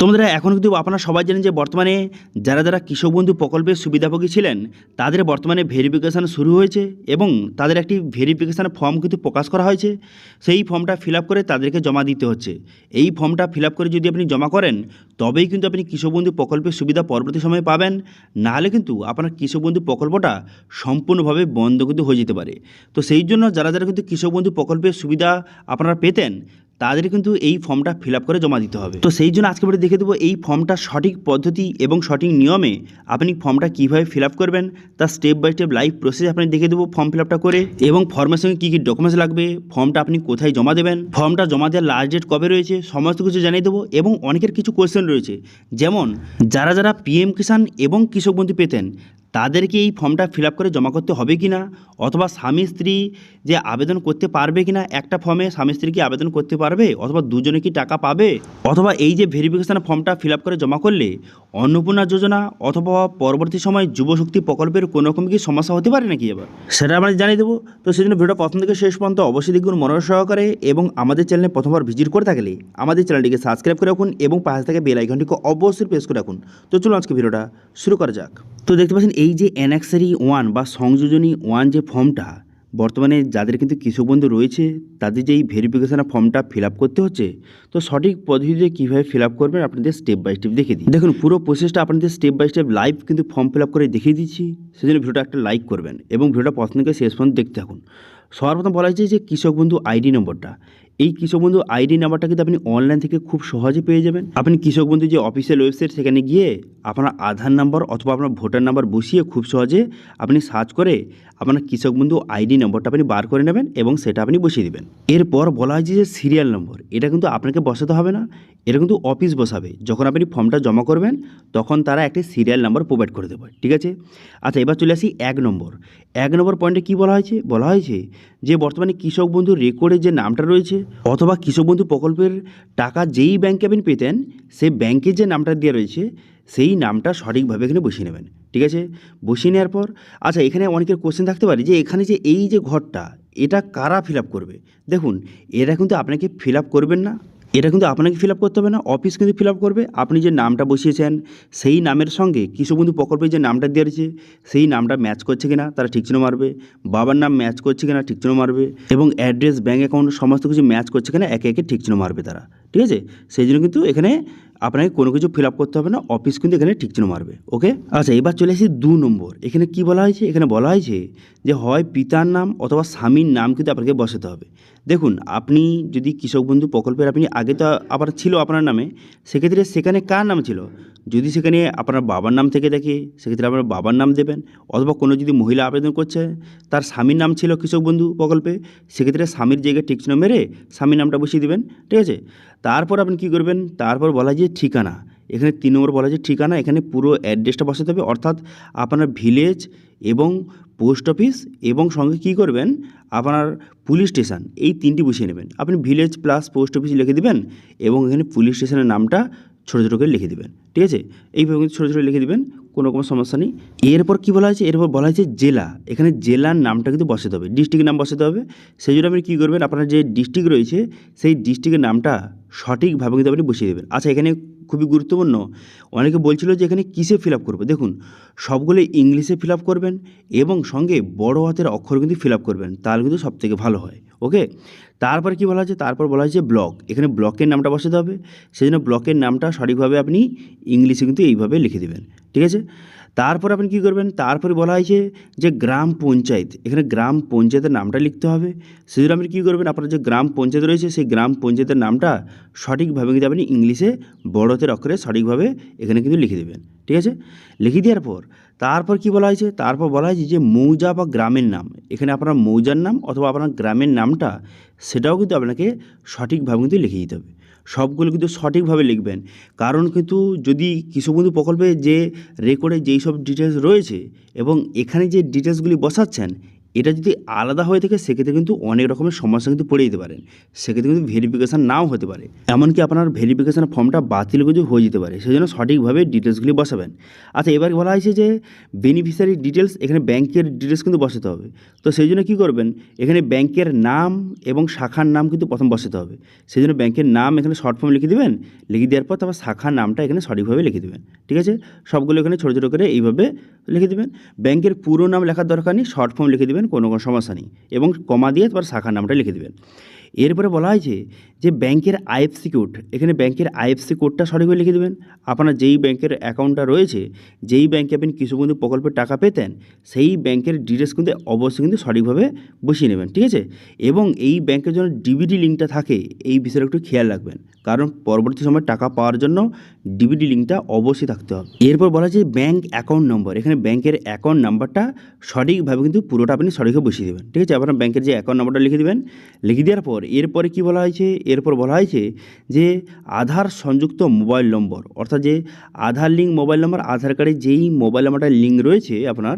তোমাদের এখন কিন্তু আপনারা সবাই জানেন যে বর্তমানে যারা কৃষক বন্ধু প্রকল্পের সুবিধাভোগী ছিলেন তাদের বর্তমানে ভেরিফিকেশান শুরু হয়েছে এবং তাদের একটি ভেরিফিকেশান ফর্ম কিন্তু প্রকাশ করা হয়েছে। সেই ফর্মটা ফিল আপ করে তাদেরকে জমা দিতে হচ্ছে। এই ফর্মটা ফিল আপ করে যদি আপনি জমা করেন তবেই কিন্তু আপনি কৃষক বন্ধু প্রকল্পের সুবিধা পরবর্তী সময়ে পাবেন, নাহলে কিন্তু আপনার কৃষক বন্ধু প্রকল্পটা সম্পূর্ণভাবে বন্ধ কিন্তু হয়ে যেতে পারে। তো সেই জন্য যারা কিন্তু কৃষক বন্ধু প্রকল্পের সুবিধা আপনারা পেতেন তাদের কিন্তু এই ফর্মটা ফিল আপ করে জমা দিতে হবে। তো সেই জন্য আজকে দেখে দেবো এই ফর্মটা সঠিক পদ্ধতি এবং সঠিক নিয়মে আপনি ফর্মটা কীভাবে ফিল আপ করবেন তার step by step live process আপনি দেখে দেবো ফর্ম ফিল আপটা করে, এবং ফর্মের সঙ্গে কী কী ডকুমেন্টস লাগবে, ফর্মটা আপনি কোথায় জমা দেবেন, ফর্মটা জমা দেওয়ার লাস্ট ডেট কবে রয়েছে, সমস্ত কিছু জানিয়ে দেবো। এবং অনেকের কিছু কোয়েশ্চেন রয়েছে, যেমন যারা পিএম কিষাণ এবং কৃষক বন্ধু পেতেন তাদেরকে এই ফর্মটা ফিল আপ করে জমা করতে হবে কি না, অথবা স্বামী স্ত্রী যে আবেদন করতে পারবে কি না, একটা ফর্মে স্বামী স্ত্রী কি আবেদন করতে পারবে, অথবা দুজনে কি টাকা পাবে, অথবা এই যে ভেরিফিকেশান ফর্মটা ফিল আপ করে জমা করলে অন্নপূর্ণা যোজনা অথবা পরবর্তী সময় যুবশক্তি প্রকল্পের কোনো রকম কি সমস্যা হতে পারে নাকি, এবার সেটা আমরা জানিয়ে দেবো। তো সেই জন্য ভিডিওটা প্রথম থেকে শেষ পর্যন্ত অবশ্যই দেখুন মনোযোগ সহকারে, এবং আমাদের চ্যানেলে প্রথমবার ভিজিট করে থাকলে আমাদের চ্যানেলটিকে সাবস্ক্রাইব করে রাখুন এবং পাশে থেকে বেল আইকনটিকে অবশ্যই প্রেস করে রাখুন। তো চলুন আজকে ভিডিওটা শুরু করা যাক। তো দেখতে পাচ্ছেন এই যে অ্যানেক্সারি 1 বা সংযোজনী 1 যে ফর্মটা বর্তমানে যাদের কিন্তু কৃষক বন্ধু রয়েছে তাদের যে এই ভেরিফিকেশান ফর্মটা ফিল আপ করতে হচ্ছে, তো সঠিক পদ্ধতিতে কীভাবে ফিল আপ করবেন আপনাদের স্টেপ বাই স্টেপ দেখিয়ে দিই। দেখুন পুরো প্রসেসটা আপনাদের স্টেপ বাই স্টেপ লাইভ কিন্তু ফর্ম ফিল আপ করে দেখিয়ে দিচ্ছি, সেজন্য ভিডিওটা একটা লাইক করবেন এবং ভিডিওটা প্রথম থেকে শেষ পর্যন্ত দেখতে থাকুন। সর্বপ্রথম বলা হয়েছে যে কৃষক বন্ধু আইডি নম্বরটা, এই কৃষক বন্ধু আইডি নাম্বারটা কিন্তু আপনি অনলাইন থেকে খুব সহজে পেয়ে যাবেন। আপনি কৃষক বন্ধু যে অফিসিয়াল ওয়েবসাইট সেখানে গিয়ে আপনার আধার নাম্বার অথবা আপনার ভোটার নাম্বার বসিয়ে খুব সহজে আপনি সার্চ করে আপনার কৃষক বন্ধু আইডি নম্বরটা আপনি বার করে নেবেন এবং সেটা আপনি বসিয়ে দেবেন। এরপর বলা হয়েছে যে সিরিয়াল নম্বর, এটা কিন্তু আপনাকে বসাতে হবে না, এটা কিন্তু অফিস বসাবে। যখন আপনি ফর্মটা জমা করবেন তখন তারা একটি সিরিয়াল নাম্বার প্রোভাইড করে দেবে, ঠিক আছে। আচ্ছা, এবার চলে আসি 1 নম্বর পয়েন্টে কী বলা হয়েছে যে বর্তমানে কৃষক বন্ধু রেকর্ডে যে নামটা রয়েছে অথবা কৃষক বন্ধু প্রকল্পের টাকা যেই ব্যাংকে আপনি পেতেন সেই ব্যাংকের যে নামটা দেওয়া রয়েছে সেই নামটা সঠিকভাবে এখানে বসিয়ে নেবেন, ঠিক আছে। বসিয়ে নেওয়ার পর আচ্ছা, এখানে অনেকের কোশ্চেন থাকতে পারে যে এখানে যে এই যে ঘরটা এটা কারা ফিল আপ করবে। দেখুন এটা কিন্তু আপনাকে ফিল আপ করবেন না, এটা কিন্তু আপনাকে ফিল আপ করতে হবে না, অফিস কিন্তু ফিল আপ করবে। আপনি যে নামটা বসিয়েছেন সেই নামের সঙ্গে কৃষক বন্ধু প্রকল্পের যে নামটা দেওয়া রয়েছে সেই নামটা ম্যাচ করছে কিনা তারা ঠিক চিহ্ন মারবে, বাবার নাম ম্যাচ করছে কিনা ঠিক চিহ্ন মারবে, এবং অ্যাড্রেস ব্যাঙ্ক অ্যাকাউন্ট সমস্ত কিছু ম্যাচ করছে কিনা একে একে ঠিক চিহ্ন মারবে তারা, ঠিক আছে। সেই জন্য কিন্তু এখানে আপনাকে কোনো কিছু ফিল আপ করতে হবে না, অফিস কিন্তু এখানে ঠিক চিহ্ন মারবে, ওকে। আচ্ছা, এবার চলে আসি 2 নম্বর। এখানে কি বলা হয়েছে, এখানে বলা হয়েছে যে হয় পিতার নাম অথবা স্বামীর নাম কিন্তু আপনাকে বসাতে হবে। দেখুন আপনি যদি কৃষক বন্ধু প্রকল্পের আপনি আগে তো আবার ছিল আপনার নামে, সেক্ষেত্রে সেখানে কার নাম ছিল, যদি সেখানে আপনার বাবার নাম থেকে দেখে সেক্ষেত্রে আপনার বাবার নাম দেবেন, অথবা কোনো যদি মহিলা আবেদন করছে তার স্বামীর নাম ছিল কৃষক বন্ধু প্রকল্পে সেক্ষেত্রে স্বামীর জায়গায় ঠিক চিহ্ন মেরে স্বামীর নামটা বসিয়ে দেবেন, ঠিক আছে। তারপর আপনি কী করবেন, তারপর বলা যায় ঠিকানা। এখানে 3 নম্বর বলা যায় ঠিকানা, এখানে পুরো অ্যাড্রেসটা বসাতে হবে, অর্থাৎ আপনার ভিলেজ এবং পোস্ট অফিস এবং সঙ্গে কী করবেন আপনার পুলিশ স্টেশন, এই 3টি বসিয়ে নেবেন। আপনি ভিলেজ প্লাস পোস্ট অফিস লিখে দেবেন এবং এখানে পুলিশ স্টেশনের নামটা ছোটো ছোটো করে লিখে দেবেন, ঠিক আছে। এইভাবে কিন্তু ছোটো ছোটো লিখে দেবেন, কোনো রকম সমস্যা নেই। এরপর কী বলা হয়েছে, এরপর বলা হয়েছে জেলা, এখানে জেলার নামটা কিন্তু বসাতে হবে, ডিস্ট্রিক্টের নাম বসাতে হবে। সেই জন্য আপনি কী করবেন, আপনার যে ডিস্ট্রিক্ট রয়েছে সেই ডিস্ট্রিক্টের নামটা সঠিকভাবে কিন্তু আপনি বসিয়ে দেবেন। আচ্ছা, এখানে খুবই গুরুত্বপূর্ণ, অনেকে বলছিল যে এখানে কিসে ফিল আপ করবো। দেখুন সবগুলো ইংলিশে ফিল আপ করবেন এবং সঙ্গে বড় হাতের অক্ষর কিন্তু ফিল আপ করবেন, তাহলে কিন্তু সবথেকে ভালো হয়, ওকে। তারপর কি বলা হয়েছে, তারপর বলা হয়েছে ব্লক, এখানে ব্লকের নামটা বসাতে হবে। সেই জন্য ব্লকের নামটা সঠিকভাবে আপনি ইংলিশে কিন্তু এইভাবে লিখে দেবেন, ঠিক আছে। তারপর আপনি কী করবেন, তারপরে বলা হয়েছে যে গ্রাম পঞ্চায়েত, এখানে গ্রাম পঞ্চায়েতের নামটা লিখতে হবে। সেই জন্য আপনি কী করবেন, আপনার যে গ্রাম পঞ্চায়েত রয়েছে সেই গ্রাম পঞ্চায়েতের নামটা সঠিকভাবে কিন্তু আপনি ইংলিশে বড় হাতের অক্ষরে সঠিকভাবে এখানে কিন্তু লিখে দেবেন, ঠিক আছে। লিখে দেওয়ার পর তারপর কি বলা হয়েছে, তারপর বলা হয়েছে যে মৌজা বা গ্রামের নাম, এখানে আপনার মৌজার নাম অথবা আপনার গ্রামের নামটা সেটাও কিন্তু আপনাকে সঠিকভাবে কিন্তু লিখে দিতে হবে। সবগুলো কিন্তু সঠিকভাবে লিখবেন, কারণ কিন্তু যদি কৃষক বন্ধু প্রকল্পে যে রেকর্ডে যেই সব ডিটেলস রয়েছে এবং এখানে যে ডিটেলসগুলি বসাচ্ছেন এটা যদি আলাদা হয়ে থাকে সেক্ষেত্রে কিন্তু অনেক রকমের সমস্যা কিন্তু পড়ে যেতে পারেন, সেক্ষেত্রে কিন্তু ভেরিফিকেশান নাও হতে পারে, এমনকি আপনার ভেরিফিকেশান ফর্মটা বাতিল কিন্তু হয়ে যেতে পারে। সেই জন্য সঠিকভাবে ডিটেলসগুলি বসাবেন। আচ্ছা, এবার বলা হয়েছে যে বেনিফিশিয়ারি ডিটেলস, এখানে ব্যাংকের ডিটেলস কিন্তু বসাতে হবে। তো সেই জন্য কী করবেন, এখানে ব্যাংকের নাম এবং শাখার নাম কিন্তু প্রথম বসাতে হবে। সেই জন্য ব্যাংকের নাম এখানে শর্ট ফর্ম লিখে দেবেন, লিখে দেওয়ার পর তারপর শাখার নামটা এখানে সঠিকভাবে লিখে দেবেন। ঠিক আছে, সবগুলো এখানে ছোটো ছোটো করে এইভাবে লিখে দেবেন। ব্যাংকের পুরো নাম লেখার দরকার নেই, শর্ট ফর্ম লিখে দেবেন, কোনো সমস্যা নেই, এবং কমা দিয়ে তারপর শাখার নামটা লিখে দেবেন। এরপরে বলা হয়েছে যে ব্যাংকের আইএফসি কোড, এখানে ব্যাংকের আইএফসি কোডটা সঠিকভাবে লিখে দেবেন। আপনার যেই ব্যাংকের অ্যাকাউন্টটা রয়েছে, যেই ব্যাংকে আপনি কৃষকবন্ধু প্রকল্পের টাকা পেতেন, সেই ব্যাংকের ডিটেলস কিন্তু অবশ্যই কিন্তু সঠিকভাবে বসিয়ে নেবেন। ঠিক আছে, এবং এই ব্যাংকের জন্য ডিবিটি লিঙ্কটা থাকে, এই বিষয়ে একটু খেয়াল রাখবেন, কারণ পরবর্তী সময় টাকা পাওয়ার জন্য ডিবিটি লিঙ্কটা অবশ্যই থাকতে হবে। এরপর বলা হয়েছে ব্যাংক অ্যাকাউন্ট নম্বর, এখানে ব্যাংকের অ্যাকাউন্ট নাম্বারটা সঠিকভাবে কিন্তু পুরোটা আপনি সঠিকভাবে বসিয়ে দেবেন। ঠিক আছে, আপনার ব্যাংকের যে অ্যাকাউন্ট নাম্বারটা লিখে দেবেন, লিখে দেওয়ার পর এরপরে কী বলা হয়েছে, এরপর বলা হয়েছে যে আধার সংযুক্ত মোবাইল নম্বর, অর্থাৎ যে আধার লিঙ্ক মোবাইল নম্বর, আধার কার্ডে যেই মোবাইল নাম্বারটা লিঙ্ক রয়েছে আপনার,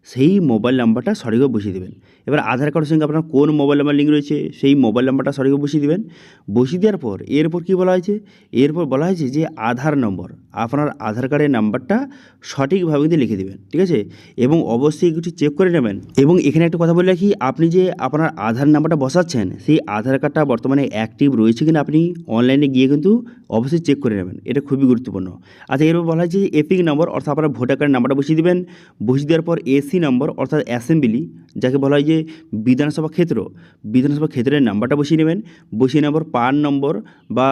সেই মোবাইল নাম্বারটা সঠিকভাবে বসিয়ে দেবেন। এবার আধার কার্ডের সঙ্গে আপনার কোন মোবাইল নাম্বার লিঙ্ক রয়েছে, সেই মোবাইল নাম্বারটা সঠিকভাবে বসিয়ে দেবেন। বসিয়ে দেওয়ার পর এরপর কী বলা হয়েছে, এরপর বলা হয়েছে যে আধার নম্বর, আপনার আধার কার্ডের নাম্বারটা সঠিকভাবে কিন্তু লিখে দেবেন। ঠিক আছে, এবং অবশ্যই একটু চেক করে নেবেন। এবং এখানে একটা কথা বলে রাখি, আপনি যে আপনার আধার নাম্বারটা বসাচ্ছেন, সেই আধার কার্ডটা বর্তমানে অ্যাক্টিভ রয়েছে কিনা আপনি অনলাইনে গিয়ে কিন্তু অবশ্যই চেক করে নেবেন, এটা খুবই গুরুত্বপূর্ণ। আচ্ছা, এরপর বলা হয়েছে এপিক নম্বর, অর্থাৎ আপনার ভোটার কার্ডের নাম্বারটা বসিয়ে দেবেন। বসিয়ে দেওয়ার পর এসি নম্বর, অর্থাৎ অ্যাসেম্বলি, যাকে বলা হয় যে বিধানসভা ক্ষেত্র, বিধানসভা ক্ষেত্রের নাম্বারটা বসিয়ে নেবেন। বসিয়ে নেওয়ার পর পান নম্বর বা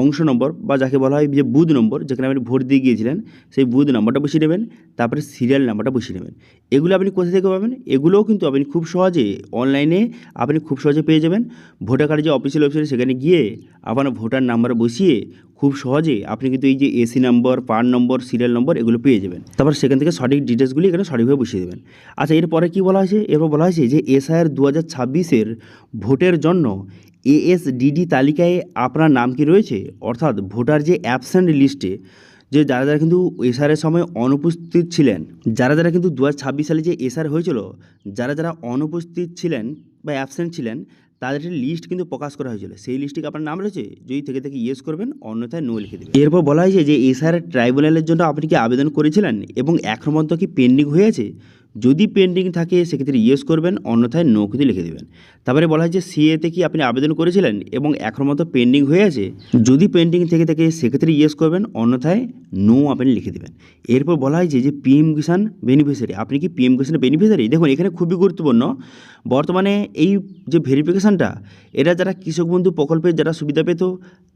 অংশ নম্বর, বা যাকে বলা হয় যে বুথ নম্বর, যেখানে আপনি ভোট দিয়ে গিয়েছিলেন, সেই বুথ নাম্বারটা বসিয়ে নেবেন। তারপরে সিরিয়াল নাম্বারটা বসিয়ে নেবেন। এগুলো আপনি কোথা থেকে পাবেন, এগুলোও কিন্তু আপনি খুব সহজে অনলাইনে আপনি খুব সহজে পেয়ে যাবেন। ভোটার কার্ডের যে অফিসিয়াল ওয়েবসাইট, সেখানে গিয়ে আপনার ভোটার নাম্বার বসিয়ে খুব সহজে আপনি কিন্তু এই যে এসি নম্বর, পান নম্বর, সিরিয়াল নম্বর এগুলো পেয়ে যাবেন। তারপর সেখান থেকে সঠিক ডিটেলসগুলি এখানে সঠিকভাবে বসিয়ে দেবেন। আচ্ছা, এরপরে কী বলা হয়েছে, এরপর বলা হয়েছে যে এসআইআর 2026-এর ভোটের জন্য এএসডিডি তালিকায় আপনার নাম কি রয়েছে, অর্থাৎ ভোটার যে অ্যাবসেন্ট লিস্টে, যে যারা যারা কিন্তু এসআরের সময় অনুপস্থিত ছিলেন, যারা যারা কিন্তু 2026 সালে যে এসআর হয়েছিল, যারা যারা অনুপস্থিত ছিলেন বা অ্যাবসেন্ট ছিলেন, তাদের একটি লিস্ট কিন্তু প্রকাশ করা হয়েছিল। সেই লিস্টে আপনার নাম রয়েছে, যদি থেকে থেকে ইয়েস করবেন, অন্যথায় নো লিখে দেবেন। এরপর বলা হয়েছে যে এসআর ট্রাইব্যুনালের জন্য আপনি কি আবেদন করেছিলেন এবং এখন পর্যন্ত কি পেন্ডিং হয়ে আছে, যদি পেন্ডিং থাকে সেক্ষেত্রে ইয়েস করবেন, অন্যথায় নো কিন্তু লিখে দেবেন। তারপরে বলা হয় যে সিএতে কি আপনি আবেদন করেছিলেন এবং এখন মতো পেন্ডিং হয়ে আছে, যদি পেন্ডিং থেকে থাকে সেক্ষেত্রে ইয়েস করবেন, অন্যথায় নো আপনি লিখে দেবেন। এরপর বলা হয় যে পিএম কিষাণ বেনিফিশিয়ারি, আপনি কি পিএম কিষাণের বেনিফিশিয়ারি। দেখুন, এখানে খুবই গুরুত্বপূর্ণ, বর্তমানে এই যে ভেরিফিকেশানটা, এটা যারা কৃষক বন্ধু প্রকল্পের যারা সুবিধা পেত,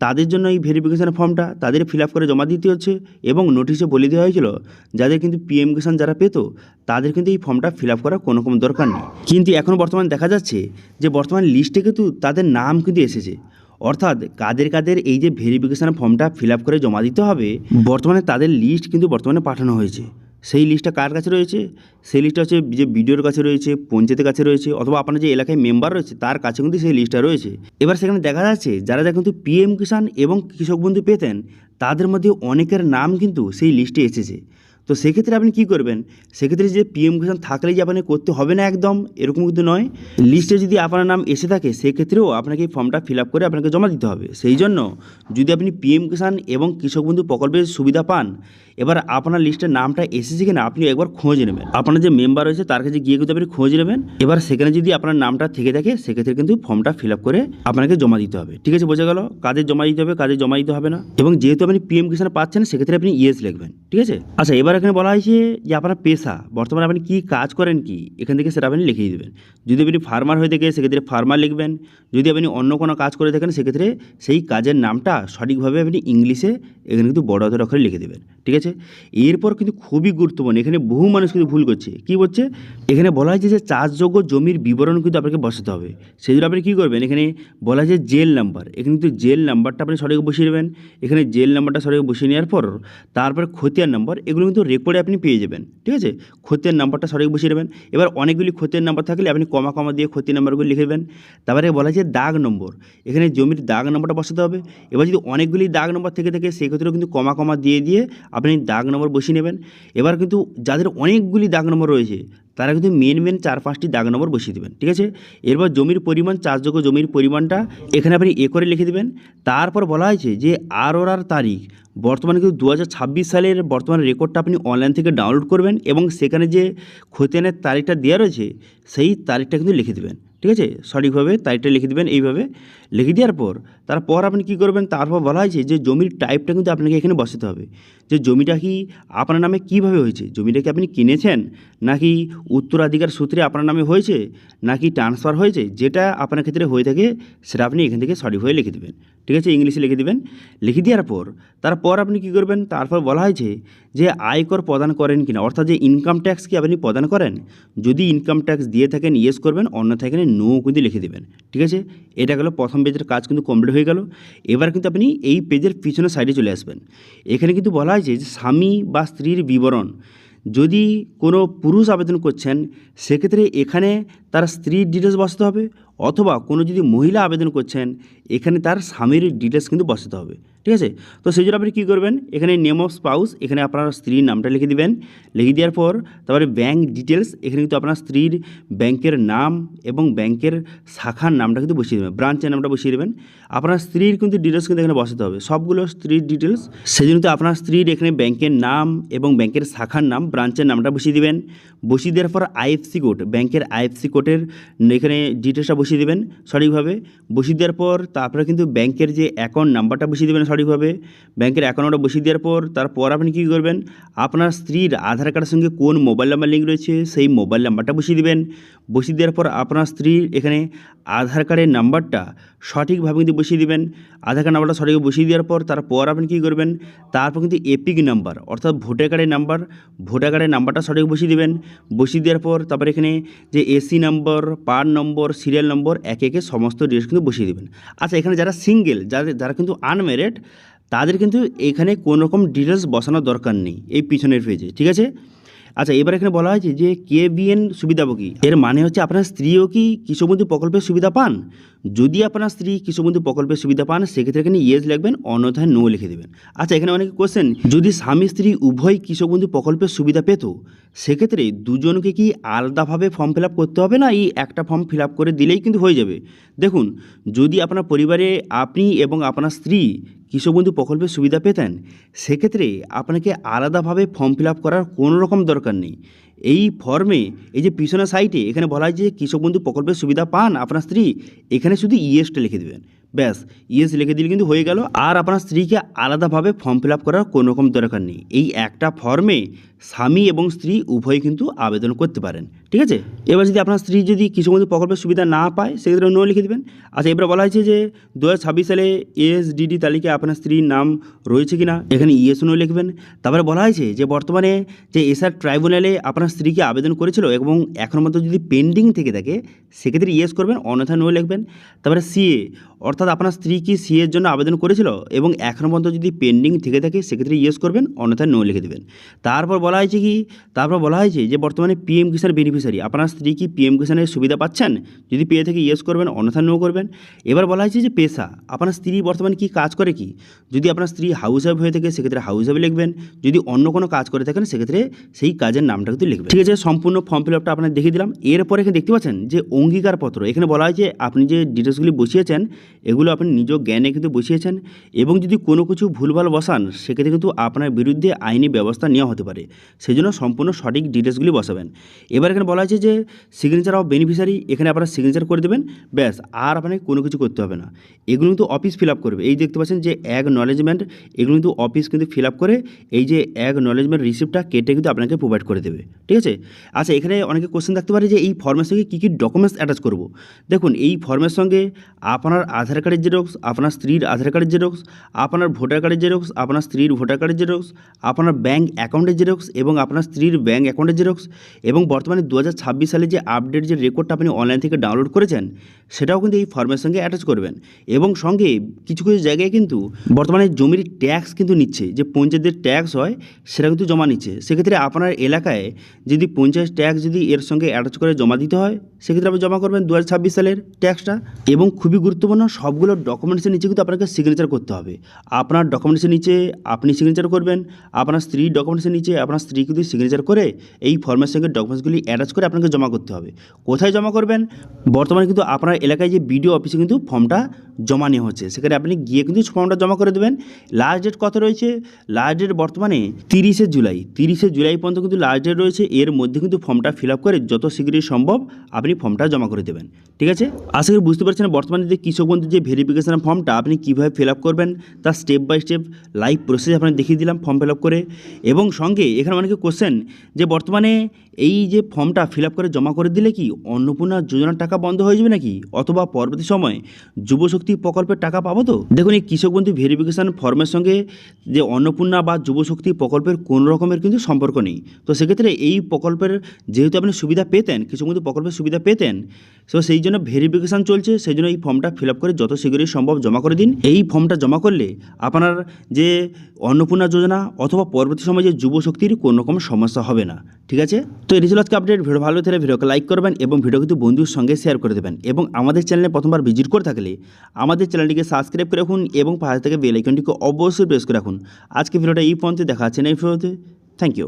তাদের জন্য এই ভেরিফিকেশান ফর্মটা তাদের ফিল আপ করে জমা দিতে হচ্ছে। এবং নোটিশে বলে দেওয়া হয়েছিল যাদের কিন্তু পিএম কিষাণ যারা পেত, তাদের কিন্তু এই ফর্মটা ফিল আপ করার কোনো রকম দরকার নেই। কিন্তু এখন বর্তমানে দেখা যাচ্ছে যে বর্তমান লিস্টে কিন্তু তাদের নাম কিন্তু এসেছে, অর্থাৎ কাদের কাদের এই যে ভেরিফিকেশান ফর্মটা ফিল আপ করে জমা দিতে হবে, বর্তমানে তাদের লিস্ট কিন্তু বর্তমানে পাঠানো হয়েছে। সেই লিস্টটা কার কাছে রয়েছে, সেই লিস্টটা হচ্ছে যে বিডিওর কাছে রয়েছে, পঞ্চায়েতের কাছে রয়েছে, অথবা আপনার যে এলাকায় মেম্বার রয়েছে তার কাছে কিন্তু সেই লিস্টটা রয়েছে। এবার সেখানে দেখা যাচ্ছে যারা যারা কিন্তু পিএম কিষাণ এবং কৃষক বন্ধু পেতেন, তাদের মধ্যে অনেকের নাম কিন্তু সেই লিস্টে এসেছে। তো সেক্ষেত্রে আপনি কী করবেন, সেক্ষেত্রে যে পিএম কিষাণ থাকলেই যে আপনাকে করতে হবে না একদম এরকম কিন্তু নয়। লিস্টে যদি আপনার নাম এসে থাকে সেক্ষেত্রেও আপনাকে এই ফর্মটা ফিল আপ করে আপনাকে জমা দিতে হবে। সেই জন্য যদি আপনি পিএম কিষাণ এবং কৃষক বন্ধু প্রকল্পের সুবিধা পান, এবার আপনার লিস্টের নামটা এসেছে কিনা আপনি একবার খোঁজ নেবেন, আপনার যে মেম্বার রয়েছে তার কাছে গিয়ে কিন্তু আপনি খোঁজ নেবেন। এবার সেখানে যদি আপনার নামটা থেকে থাকে সেক্ষেত্রে কিন্তু ফর্মটা ফিল আপ করে আপনাকে জমা দিতে হবে। ঠিক আছে, বোঝা গেল কাদের জমা দিতে হবে, কাদের জমা দিতে হবে না। এবং যেহেতু আপনি পিএম কিষাণ পাচ্ছেন সেক্ষেত্রে আপনি ইয়েস লিখবেন। ঠিক আছে, আচ্ছা, এবার এখানে বলা হয়েছে যে আপনার পেশা, বর্তমানে আপনি কী কাজ করেন কি, এখান থেকে সেটা আপনি লিখিয়ে দেবেন। যদি আপনি ফার্মার হয়ে থাকে সেক্ষেত্রে ফার্মার লিখবেন। যদি আপনি অন্য কোনো কাজ করে থাকেন সেক্ষেত্রে সেই কাজের নামটা সঠিকভাবে আপনি ইংলিশে এখানে কিন্তু বড় হাতের অক্ষরে লিখে দেবেন। ঠিক আছে, এরপর কিন্তু খুবই গুরুত্বপূর্ণ, এখানে বহু মানুষ কিন্তু ভুল করছে। কী বলছে, এখানে বলা হয়েছে যে চাষযোগ্য জমির বিবরণ কিন্তু আপনাকে বসাতে হবে। সেই জন্য আপনি কী করবেন, এখানে বলা হয়েছে জেল নাম্বার, এখানে কিন্তু জেল নাম্বারটা আপনি সঠিক বসিয়ে নেবেন। এখানে জেল নাম্বারটা সঠিক বসিয়ে নেওয়ার পর তারপর খতিয়ান নাম্বার, এগুলো কিন্তু রেকর্ডে আপনি পেয়ে যাবেন। ঠিক আছে, খতিয়ান নাম্বারটা সঠিক বসিয়ে নেবেন। এবার অনেকগুলি খতিয়ান নাম্বার থাকলে আপনি কমা কমা দিয়ে খতিয়ান নাম্বারগুলি লিখে দেবেন। তারপরে বলা হয়েছে দাগ নম্বর, এখানে জমির দাগ নম্বরটা বসাতে হবে। এবার যদি অনেকগুলি দাগ নম্বর থেকে থাকে সেক্ষেত্রেও কিন্তু কমা কমা দিয়ে দিয়ে আপনি দাগ নম্বর বসিয়ে নেবেন। এবার কিন্তু যাদের অনেকগুলি দাগ নম্বর রয়েছে তারা কিন্তু মেন 4-5টি দাগ নম্বর বসিয়ে দেবেন। ঠিক আছে, এরপর জমির পরিমাণ, চাষযোগ্য জমির পরিমাণটা এখানে আপনি করে লিখে দেবেন। তারপর বলা হয়েছে যে আর তারিখ, বর্তমানে কিন্তু 2026 সালের বর্তমান রেকর্ডটা আপনি অনলাইন থেকে ডাউনলোড করবেন এবং সেখানে যে খতিয়ানের তারিখটা দেওয়া রয়েছে সেই তারিখটা কিন্তু লিখে দেবেন। ঠিক আছে, সঠিকভাবে তারিখটা লিখে দেবেন। এইভাবে লিখে দেওয়ার পর তারপর আপনি কী করবেন, তারপর বলা হয়েছে যে জমির টাইপটা কিন্তু আপনাকে এখানে বসাতে হবে, যে জমিটা কি আপনার নামে কীভাবে হয়েছে, জমিটা কি আপনি কিনেছেন নাকি উত্তরাধিকার সূত্রে আপনার নামে হয়েছে নাকি ট্রান্সফার হয়েছে, যেটা আপনার ক্ষেত্রে হয়ে থাকে সেটা আপনি এখান থেকে সঠিকভাবে লিখে দেবেন। ঠিক আছে, ইংলিশে লিখে দেবেন। লিখে দেওয়ার পর তারপর আপনি কী করবেন, তারপর বলা হয়েছে যে আয়কর প্রদান করেন কিনা, অর্থাৎ যে ইনকাম ট্যাক্স কি আপনি প্রদান করেন, যদি ইনকাম ট্যাক্স দিয়ে থাকেন ইয়েস করবেন, অন্যথায় এখানে নো কিন্তু লিখে দেবেন। ঠিক আছে, এটা গেল প্রথম পেজের কাজ কিন্তু কমপ্লিট হয়ে গেল। এবার কিন্তু আপনি এই পেজের পিছনের সাইডে চলে আসবেন। এখানে কিন্তু বলা হয়েছে যে স্বামী বা স্ত্রীর বিবরণ, যদি কোনো পুরুষ আবেদন করছেন সেক্ষেত্রে এখানে তার স্ত্রীর ডিটেলস বসাতে হবে, অথবা কোনো যদি মহিলা আবেদন করছেন এখানে তার স্বামীর ডিটেলস কিন্তু বসাতে হবে। ঠিক আছে, তো সেই জন্য আপনি কী করবেন, এখানে নেম অফ স্পাউস, এখানে আপনার স্ত্রীর নামটা লিখে দিবেন। লিখে দেওয়ার পর তারপরে ব্যাঙ্ক ডিটেলস, এখানে কিন্তু আপনার স্ত্রীর ব্যাংকের নাম এবং ব্যাংকের শাখার নামটা কিন্তু বসিয়ে দেবেন, ব্রাঞ্চের নামটা বসিয়ে দেবেন। আপনার স্ত্রীর কিন্তু ডিটেলস কিন্তু এখানে বসাতে হবে, সবগুলো স্ত্রীর ডিটেলস। সেই জন্য আপনার স্ত্রীর এখানে ব্যাংকের নাম এবং ব্যাংকের শাখার নাম, ব্রাঞ্চের নামটা বসিয়ে দেবেন। বসিয়ে দেওয়ার পর আইএফসি কোড, ব্যাংকের আইএফসি কোডের এখানে ডিটেলসটা বসিয়ে দেবেন সঠিকভাবে। বসিয়ে দেওয়ার পর তারপরে কিন্তু ব্যাংকের যে অ্যাকাউন্ট নাম্বারটা বসিয়ে দেবেন সঠিকভাবে, ব্যাংকের অ্যাকাউন্ট নাম্বার বসিয়ে দেওয়ার পর তারপর আপনি কী করবেন, আপনার স্ত্রীর আধার কার্ডের সঙ্গে কোন মোবাইল নাম্বার লিঙ্ক রয়েছে সেই মোবাইল নাম্বারটা বসিয়ে দেবেন। বসিয়ে দেওয়ার পর আপনার স্ত্রীর এখানে আধার কার্ডের নাম্বারটা সঠিকভাবে কিন্তু বসিয়ে দেবেন। আধার কার্ড নাম্বারটা সঠিক বসিয়ে দেওয়ার পর তারপর আপনি কী করবেন, তারপর কিন্তু এপিক নাম্বার অর্থাৎ ভোটার কার্ডের নাম্বারটা সঠিক বসিয়ে দেবেন। বসিয়ে দেওয়ার পর তারপর এখানে যে এসি নম্বর, পার নম্বর, সিরিয়াল নম্বর একে একে সমস্ত ডিটেলস কিন্তু বসিয়ে দেবেন। আচ্ছা, এখানে যারা সিঙ্গেল, যারা কিন্তু আনম্যারিড, তাদের কিন্তু এখানে কোনো রকম ডিটেলস বসানোর দরকার নেই এই পিছনের পেজে। ঠিক আছে, আচ্ছা এবার এখানে বলা হয়েছে যে কেবিএন সুবিধাভোগী, এর মানে হচ্ছে আপনার স্ত্রীও কি কৃষকবন্ধু প্রকল্পের সুবিধা পান। যদি আপনার স্ত্রী কৃষকবন্ধু প্রকল্পের সুবিধা পান সেক্ষেত্রে এখানে ইয়েস লিখবেন, অন্যথায় নো লিখে দেবেন। আচ্ছা, এখানে অনেকে কোশ্চেন, যদি স্বামী স্ত্রী উভয় কৃষকবন্ধু প্রকল্পের সুবিধা পেত সেক্ষেত্রে দুজনকে কি আলাদাভাবে ফর্ম ফিল আপ করতে হবে না এই একটা ফর্ম ফিল আপ করে দিলেই কিন্তু হয়ে যাবে। দেখুন, যদি আপনার পরিবারে আপনি এবং আপনার স্ত্রী কৃষকবন্ধু প্রকল্পের সুবিধা পেতেন সেক্ষেত্রে আপনাকে আলাদাভাবে ফর্ম ফিল আপ করার কোনো রকম দরকার নেই। এই ফর্মে এই যে পিছনের সাইটে এখানে বলা হয় যে কৃষকবন্ধু প্রকল্পের সুবিধা পান আপনার স্ত্রী, এখানে শুধু ইয়েসটা লিখে দেবেন, ব্যাস ইয়েস লিখে দিলে কিন্তু হয়ে গেল। আর আপনার স্ত্রীকে আলাদাভাবে ফর্ম ফিল আপ করার কোনো রকম দরকার নেই। এই একটা ফর্মে স্বামী এবং স্ত্রী উভয় কিন্তু আবেদন করতে পারেন। ঠিক আছে, এবার যদি আপনার স্ত্রী যদি কৃষকবন্ধু প্রকল্পের সুবিধা না পায় সেক্ষেত্রে নো লিখে দেবেন। আচ্ছা, এবার বলা হয়েছে যে 2026 সালে এএসডিডি তালিকায় আপনার স্ত্রীর নাম রয়েছে কিনা, এখানে ইয়েস নো লিখবেন। তারপরে বলা হয়েছে যে বর্তমানে যে এসআর ট্রাইব্যুনালে আপনার স্ত্রীকে আবেদন করেছিল এবং এখনও মতো যদি পেন্ডিং থেকে থাকে সেক্ষেত্রে ইয়েস করবেন, অন্যথায় নো লিখবেন। তারপরে সিএ, অর্থাৎ আপনার স্ত্রী কি সিএর জন্য আবেদন করেছিল এবং এখনও পর্যন্ত যদি পেন্ডিং থেকে থাকে সেক্ষেত্রে ইয়েস করবেন, অন্যথায় নো লিখে দেবেন। তারপর বলা হয়েছে যে বর্তমানে পিএম কিষাণ বেনিফিশিয়ারি, আপনার স্ত্রী কি পিএম কিষাণের সুবিধা পাচ্ছেন, যদি পেয়ে থাকে ইয়েস করবেন, অন্যথায় নো করবেন। এবার বলা হয়েছে যে পেশা, আপনার স্ত্রী বর্তমানে কি কাজ করে, কি যদি আপনার স্ত্রী হাউস ওয়াইফ হয়ে থাকে সেক্ষেত্রে হাউস ওয়াইফ লিখবেন, যদি অন্য কোনো কাজ করে থাকেন সেক্ষেত্রে সেই কাজের নামটা কিন্তু লিখবেন। ঠিক আছে, সম্পূর্ণ ফর্ম ফিল আপটা আপনার দেখিয়ে দিলাম। এরপর এখানে দেখতে পাচ্ছেন যে অঙ্গীকারপত্র, এখানে বলা হয়েছে আপনি যে ডিটেলসগুলি বসিয়েছেন এগুলো আপনি নিজ জ্ঞানে কিন্তু বসিয়েছেন এবং যদি কোনো কিছু ভুলভাল বসান সেক্ষেত্রে কিন্তু আপনার বিরুদ্ধে আইনি ব্যবস্থা নেওয়া হতে পারে, সেই জন্য সম্পূর্ণ সঠিক ডিটেলসগুলি বসাবেন। এবার এখানে বলা হয়েছে যে সিগনেচার অফ বেনিফিশিয়ারি, এখানে আপনারা সিগনেচার করে দেবেন, ব্যাস আর আপনাকে কোনো কিছু করতে হবে না। এগুলো কিন্তু অফিস ফিল আপ করবে, এই দেখতে পাচ্ছেন যে অ্যাকনলেজমেন্ট, এগুলো কিন্তু অফিস কিন্তু ফিল আপ করে এই যে অ্যাকনলেজমেন্ট রিসিপ্টটা কেটে কিন্তু আপনাকে প্রোভাইড করে দেবে। ঠিক আছে, আচ্ছা এখানে অনেকে কোশ্চেন থাকতে পারে যে এই ফর্মের সঙ্গে কী কী ডকুমেন্টস অ্যাটাচ করব। দেখুন, এই ফর্মের সঙ্গে আপনার আধার কার্ডের জেরক্স, আপনার স্ত্রীর আধার কার্ডের জেরক্স, আপনার ভোটার কার্ডের জেরক্স, আপনার স্ত্রীর ভোটার কার্ডের জেরক্স, আপনার ব্যাঙ্ক অ্যাকাউন্টের জেরক্স এবং আপনার স্ত্রীর ব্যাঙ্ক অ্যাকাউন্টের জেরক্স, এবং বর্তমানে 2026 সালে যে আপডেট যে রেকর্ডটা আপনি অনলাইন থেকে ডাউনলোড করেছেন সেটাও কিন্তু এই ফর্মের সঙ্গে অ্যাটাচ করবেন। এবং সঙ্গে কিছু কিছু জায়গায় কিন্তু বর্তমানে জমির ট্যাক্স কিন্তু নিচ্ছে, যে পঞ্চায়েতের ট্যাক্স হয় সেটা কিন্তু জমা নিচ্ছে, সেক্ষেত্রে আপনার এলাকায় যদি পঞ্চায়েত ট্যাক্স যদি এর সঙ্গে অ্যাটাচ করে জমা দিতে হয় সেক্ষেত্রে আপনি জমা করবেন 2026 সালের ট্যাক্সটা। এবং খুবই গুরুত্বপূর্ণ, সবগুলো ডকুমেন্টসের নিচে কিন্তু আপনাকে সিগনেচার করতে হবে। আপনার ডকুমেন্টসের নিচে আপনি সিগনেচার করবেন, আপনার স্ত্রীর ডকুমেন্টসের নিচে আপনার আপনার স্ত্রী কিন্তু সিগনেচার করে এই ফর্মের সঙ্গে ডকুমেন্টসগুলি অ্যাটাচ করে আপনাকে জমা করতে হবে। কোথায় জমা করবেন? বর্তমানে কিন্তু আপনার এলাকায় যে বিডিও অফিসে কিন্তু ফর্মটা জমা নেওয়া হচ্ছে, সেখানে আপনি গিয়ে কিন্তু ফর্মটা জমা করে দেবেন। লাস্ট ডেট কত রয়েছে? লাস্ট ডেট বর্তমানে 30শে জুলাই। 30শে জুলাই পর্যন্ত কিন্তু লাস্ট ডেট রয়েছে। এর মধ্যে কিন্তু ফর্মটা ফিল আপ করে যত শীঘ্রই সম্ভব আপনি ফর্মটা জমা করে দেবেন। ঠিক আছে, আশা করি বুঝতে পারছেন বর্তমানে যে কৃষক বন্ধু যে ভেরিফিকেশন ফর্মটা আপনি কীভাবে ফিল আপ করবেন তার step by step live process আপনাকে দেখিয়ে দিলাম ফর্ম ফিল আপ করে। এবং সঙ্গে এখানে অনেকে কোশ্চেন যে বর্তমানে এই যে ফর্মটা ফিল আপ করে জমা করে দিলে কি অন্নপূর্ণা যোজনার টাকা বন্ধ হয়ে যাবে নাকি, অথবা পরবর্তী সময় যুবশক্তি প্রকল্পের টাকা পাবো? তো দেখুন, এই কৃষক বন্ধু ভেরিফিকেশান ফর্মের সঙ্গে যে অন্নপূর্ণা বা যুবশক্তি প্রকল্পের কোনো রকমের কিন্তু সম্পর্ক নেই। তো সেক্ষেত্রে এই প্রকল্পের যেহেতু আপনি সুবিধা পেতেন, কৃষক বন্ধু প্রকল্পের সুবিধা পেতেন, তো সেই জন্য ভেরিফিকেশান চলছে, সেই জন্য এই ফর্মটা ফিল আপ করে যত শীঘ্রই সম্ভব জমা করে দিন। এই ফর্মটা জমা করলে আপনার যে অন্নপূর্ণা যোজনা অথবা পরবর্তী সময় যে যুবশক্তির কোনো রকম সমস্যা হবে না। ঠিক আছে, তো এটি ছিল আজকে আপডেট। ভিডিও ভালো থাকলে ভিডিওকে লাইক করবেন এবং ভিডিও কিন্তু বন্ধুর সঙ্গে শেয়ার করে দেবেন। এবং আমাদের চ্যানেলে প্রথমবার ভিজিট করে থাকলে আমাদের চ্যানেলটিকে সাবস্ক্রাইব করে রাখুন এবং পাশে থেকে বেল আইকনটিকে অবশ্যই প্রেস করে রাখুন। আজকে ভিডিওটা এই পর্যন্ত, দেখা হচ্ছে নেক্সট ভিডিওতে। Thank you.